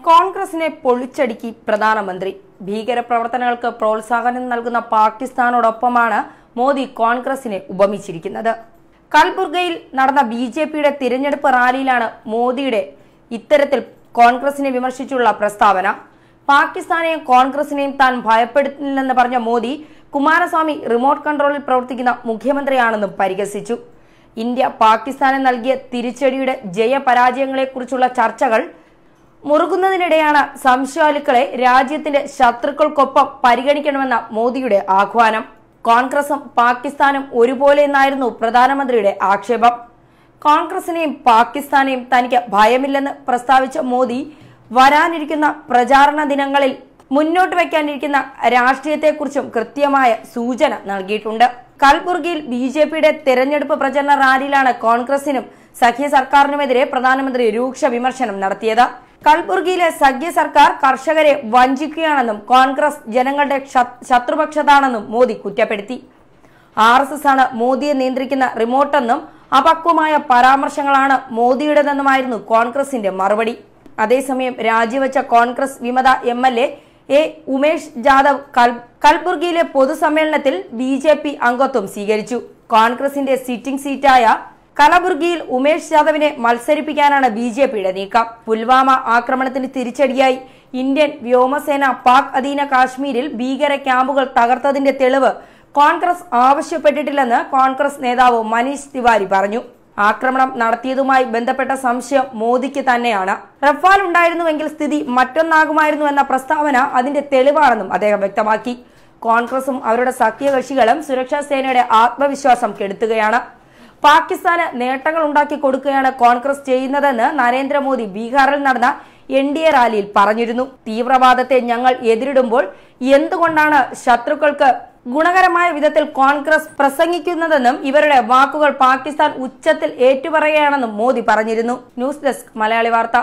കോൺഗ്രസിനെ പൊളിച്ചടുക്കി പ്രധാനമന്ത്രി. ഭീകരപ്രവർത്തനങ്ങൾക്ക് പ്രോത്സാഹനം നൽകുന്ന പാകിസ്ഥാനോടൊപ്പമാണ് മോദി കോൺഗ്രസിനെ ഉപമിച്ചിരിക്കുന്നത്. കൽബുർഗയിൽ നടന്ന ബിജെപിയുടെ തിരഞ്ഞെടുപ്പ് റാലിയിലാണ് മോദിയുടെ ഇത്തരത്തിൽ കോൺഗ്രസിനെ വിമർശിച്ചുള്ള പ്രസ്താവന. പാകിസ്ഥാനെയും കോൺഗ്രസിനെയും താൻ ഭയപ്പെടുന്നില്ലെന്ന് പറഞ്ഞ മോദി കുമാരസ്വാമി റിമോട്ട് കൺട്രോളിൽ പ്രവർത്തിക്കുന്ന മുഖ്യമന്ത്രിയാണെന്നും പരിഹസിച്ചു. ഇന്ത്യ പാകിസ്ഥാന് നൽകിയ തിരിച്ചടിയുടെ ജയപരാജയങ്ങളെക്കുറിച്ചുള്ള ചർച്ചകൾ മുറുകുന്നതിനിടെയാണ് സംശയാലുക്കളെ രാജ്യത്തിന്റെ ശത്രുക്കൾക്കൊപ്പം പരിഗണിക്കണമെന്ന മോദിയുടെ ആഹ്വാനം. കോൺഗ്രസും പാകിസ്ഥാനും ഒരുപോലെ എന്നായിരുന്നു പ്രധാനമന്ത്രിയുടെ ആക്ഷേപം. കോൺഗ്രസിനെയും പാകിസ്ഥാനെയും തനിക്ക് ഭയമില്ലെന്ന് പ്രസ്താവിച്ച മോദി വരാനിരിക്കുന്ന പ്രചാരണ ദിനങ്ങളിൽ മുന്നോട്ട് വയ്ക്കാനിരിക്കുന്ന രാഷ്ട്രീയത്തെക്കുറിച്ചും കൃത്യമായ സൂചന നൽകിയിട്ടുണ്ട്. കൽബുർഗിയിൽ ബിജെപിയുടെ തെരഞ്ഞെടുപ്പ് പ്രചരണ റാലിയിലാണ് കോൺഗ്രസിനും സഖ്യ സർക്കാരിനുമെതിരെ പ്രധാനമന്ത്രി രൂക്ഷ വിമർശനം നടത്തിയത്. കൽബുർഗിയിലെ സഖ്യ സർക്കാർ കർഷകരെ വഞ്ചിക്കുകയാണെന്നും കോൺഗ്രസ് ജനങ്ങളുടെ ശത്രുപക്ഷത്താണെന്നും മോദി കുറ്റപ്പെടുത്തി. RSS ആണ് മോദിയെ നിയന്ത്രിക്കുന്ന റിമോട്ടെന്നും അപക്വമായ പരാമർശങ്ങളാണ് മോദിയുടേതെന്നുമായിരുന്നു കോൺഗ്രസിന്റെ മറുപടി. അതേസമയം രാജിവെച്ച കോൺഗ്രസ് വിമത MLA A. ഉമേഷ് ജാദവ് കൽബുർഗിയിലെ പൊതുസമ്മേളനത്തിൽ BJP അംഗത്വം സ്വീകരിച്ചു. കോൺഗ്രസിന്റെ സിറ്റിംഗ് സീറ്റായ കലബുർഗിയിൽ ഉമേഷ് ജാദവിനെ മത്സരിപ്പിക്കാനാണ് BJPയുടെ നീക്കം. പുൽവാമ ആക്രമണത്തിന് തിരിച്ചടിയായി ഇന്ത്യൻ വ്യോമസേന പാക് അധീന കാശ്മീരിൽ ഭീകര ക്യാമ്പുകൾ തകർത്തതിന്റെ തെളിവ് കോൺഗ്രസ് ആവശ്യപ്പെട്ടിട്ടില്ലെന്ന് കോൺഗ്രസ് നേതാവ് മനീഷ് തിവാരി പറഞ്ഞു. ആക്രമണം നടത്തിയതുമായി ബന്ധപ്പെട്ട സംശയം മോദിക്ക് തന്നെയാണ്. റഫാൽ ഉണ്ടായിരുന്നുവെങ്കിൽ സ്ഥിതി മറ്റൊന്നാകുമായിരുന്നു എന്ന പ്രസ്താവന അതിന്റെ തെളിവാണെന്നും അദ്ദേഹം വ്യക്തമാക്കി. കോൺഗ്രസും അവരുടെ സഖ്യകക്ഷികളും സുരക്ഷാ സേനയുടെ ആത്മവിശ്വാസം കെടുത്തുകയാണ്. പാകിസ്ഥാന് നേട്ടങ്ങൾ ഉണ്ടാക്കി കൊടുക്കുകയാണ് കോൺഗ്രസ് ചെയ്യുന്നതെന്ന് നരേന്ദ്രമോദി ബീഹാറിൽ നടന്ന NDA റാലിയിൽ പറഞ്ഞിരുന്നു. തീവ്രവാദത്തെ ഞങ്ങൾ എതിരിടുമ്പോൾ എന്തുകൊണ്ടാണ് ശത്രുക്കൾക്ക് ഗുണകരമായ വിധത്തിൽ കോൺഗ്രസ് പ്രസംഗിക്കുന്നതെന്നും ഇവരുടെ വാക്കുകൾ പാകിസ്ഥാൻ ഉച്ചത്തിൽ ഏറ്റുപറയുകയാണെന്നും മോദി പറഞ്ഞിരുന്നു. ന്യൂസ് ഡെസ്ക് മലയാളി വാർത്ത.